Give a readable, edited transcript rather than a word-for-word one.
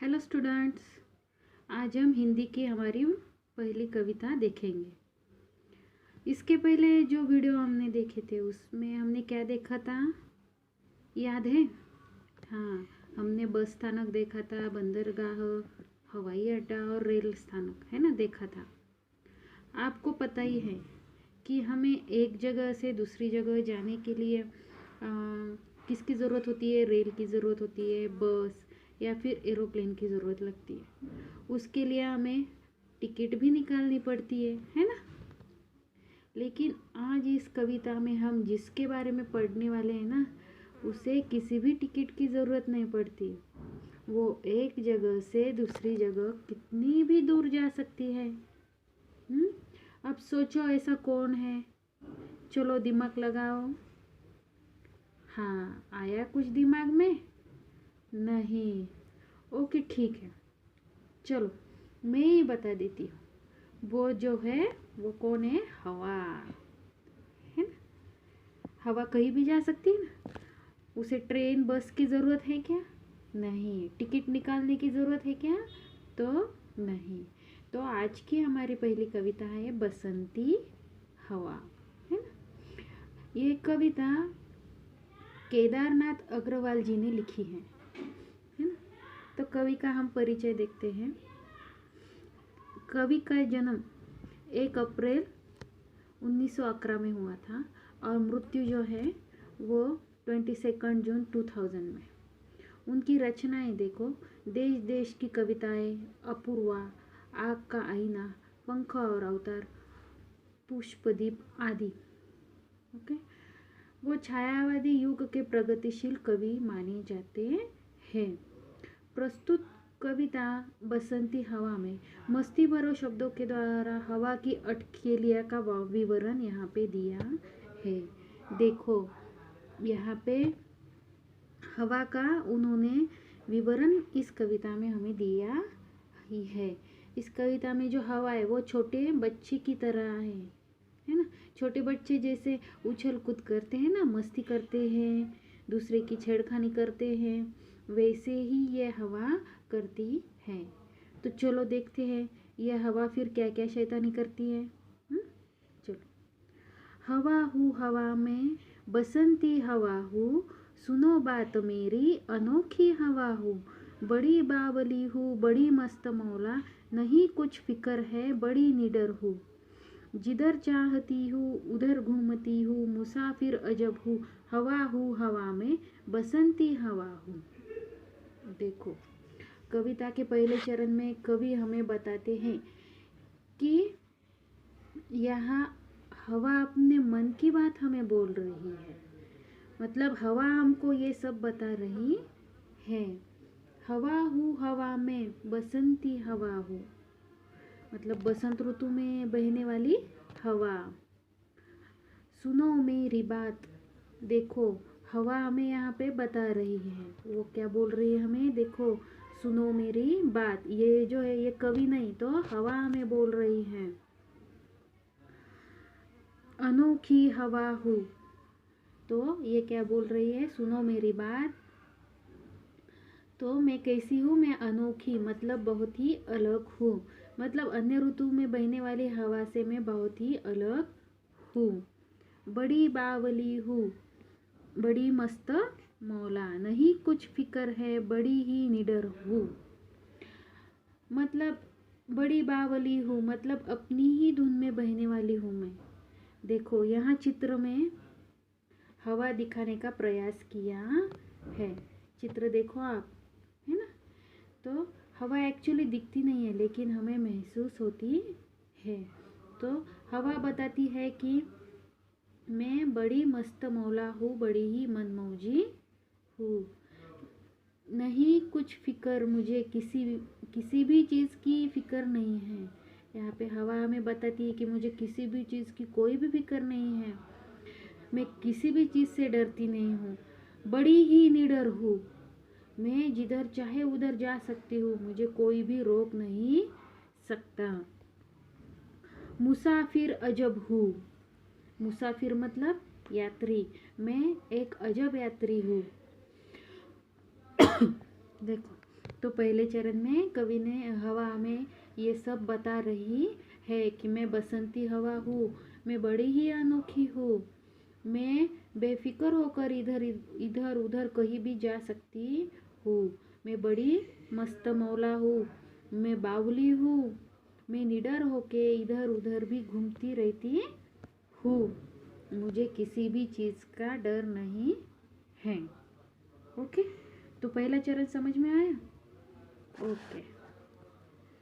Hello students, आज हम हिंदी की हमारी पहली कविता देखेंगे। इसके पहले जो वीडियो हमने देखे थे उसमें हमने क्या देखा था, याद है? हाँ, हमने बस स्थानक देखा था, बंदरगाह, हवाई अड्डा और रेल स्थानक, है ना, देखा था। आपको पता ही है कि हमें एक जगह से दूसरी जगह जाने के लिए किसकी ज़रूरत होती है? रेल की ज़रूरत होती है, बस या फिर एरोप्लेन की ज़रूरत लगती है। उसके लिए हमें टिकट भी निकालनी पड़ती है ना। लेकिन आज इस कविता में हम जिसके बारे में पढ़ने वाले हैं ना, उसे किसी भी टिकट की ज़रूरत नहीं पड़ती। वो एक जगह से दूसरी जगह कितनी भी दूर जा सकती है। अब सोचो ऐसा कौन है? चलो दिमाग लगाओ। हाँ, आया कुछ दिमाग में? नहीं? ओके, ठीक है, चलो मैं ही बता देती हूँ। वो जो है वो कौन है? हवा, है ना। हवा कहीं भी जा सकती है ना। उसे ट्रेन बस की ज़रूरत है क्या? नहीं। टिकट निकालने की ज़रूरत है क्या? तो नहीं। तो आज की हमारी पहली कविता है बसंती हवा, है ना। ये कविता केदारनाथ अग्रवाल जी ने लिखी है ना। तो कवि का हम परिचय देखते हैं। कवि का जन्म 1 अप्रैल 1911 में हुआ था और मृत्यु जो है वो 22 जून 2000 में। उनकी रचनाएं देखो, देश देश की कविताएं, अपूर्वा, आग का आईना, पंख और अवतार, पुष्पदीप आदि। ओके, वो छायावादी युग के प्रगतिशील कवि माने जाते हैं। प्रस्तुत कविता बसंती हवा में मस्ती भरो शब्दों के द्वारा हवा की अटखेलिया का विवरण यहाँ पे दिया है। देखो, यहाँ पे हवा का उन्होंने विवरण इस कविता में हमें दिया ही है। इस कविता में जो हवा है वो छोटे बच्चे की तरह है ना। छोटे बच्चे जैसे उछल कूद करते हैं ना, मस्ती करते हैं, दूसरे की छेड़खानी करते हैं, वैसे ही ये हवा करती है। तो चलो देखते हैं यह हवा फिर क्या क्या शैतानी करती है। चलो। हवा हूँ हवा में, बसंती हवा हूँ, सुनो बात मेरी, अनोखी हवा हूँ, बड़ी बावली हूँ, बड़ी मस्त मौला, नहीं कुछ फिक्र है, बड़ी निडर हूँ, जिधर चाहती हूँ उधर घूमती हूँ, मुसाफिर अजब हूँ, हवा हूँ हवा में, बसंती हवा हूँ। देखो, कविता के पहले चरण में कवि हमें बताते हैं कि यहाँ हवा अपने मन की बात हमें बोल रही है। मतलब हवा हमको ये सब बता रही है। हवा हूँ हवा में, बसंती हवा हूँ, मतलब बसंत ऋतु में बहने वाली हवा। सुनो मेरी बात। देखो, हवा हमें यहाँ पे बता रही है, वो क्या बोल रही है हमें? देखो, सुनो मेरी बात। ये जो है ये कवि नहीं, तो हवा हमें बोल रही है। अनोखी हवा हूँ, तो ये क्या बोल रही है? सुनो मेरी बात। तो मैं कैसी हूँ? मैं अनोखी, मतलब बहुत ही अलग हूँ। मतलब अन्य ऋतु में बहने वाली हवा से मैं बहुत ही अलग हूँ। बड़ी बावली हूँ, बड़ी मस्त मौला, नहीं कुछ फिक्र है, बड़ी ही निडर हूँ। मतलब बड़ी बावली हूँ, मतलब अपनी ही धुन में बहने वाली हूँ मैं। देखो, यहाँ चित्र में हवा दिखाने का प्रयास किया है। चित्र देखो आप, है ना। तो हवा एक्चुअली दिखती नहीं है, लेकिन हमें महसूस होती है। तो हवा बताती है कि मैं बड़ी मस्त मौला हूँ, बड़ी ही मनमौजी हूँ, नहीं कुछ फिक्र, मुझे किसी भी चीज़ की फिक्र नहीं है। यहाँ पे हवा हमें बताती है कि मुझे किसी भी चीज़ की कोई भी फिक्र नहीं है, मैं किसी भी चीज़ से डरती नहीं हूँ, बड़ी ही निडर हूँ, मैं जिधर चाहे उधर जा सकती हूँ, मुझे कोई भी रोक नहीं सकता। मुसाफिर अजब हूँ। मुसाफिर मतलब यात्री, मैं एक अजब यात्री हूँ। देखो, तो पहले चरण में कवि ने हवा में ये सब बता रही है कि मैं बसंती हवा हूँ, मैं बड़ी ही अनोखी हूँ, मैं बेफिक्र होकर इधर इधर उधर कहीं भी जा सकती हूँ, मैं बड़ी मस्त मौला हूँ, मैं बावली हूँ, मैं निडर होके इधर उधर भी घूमती रहती हूँ, मुझे किसी भी चीज़ का डर नहीं है। ओके, तो पहला चरण समझ में आया? ओके।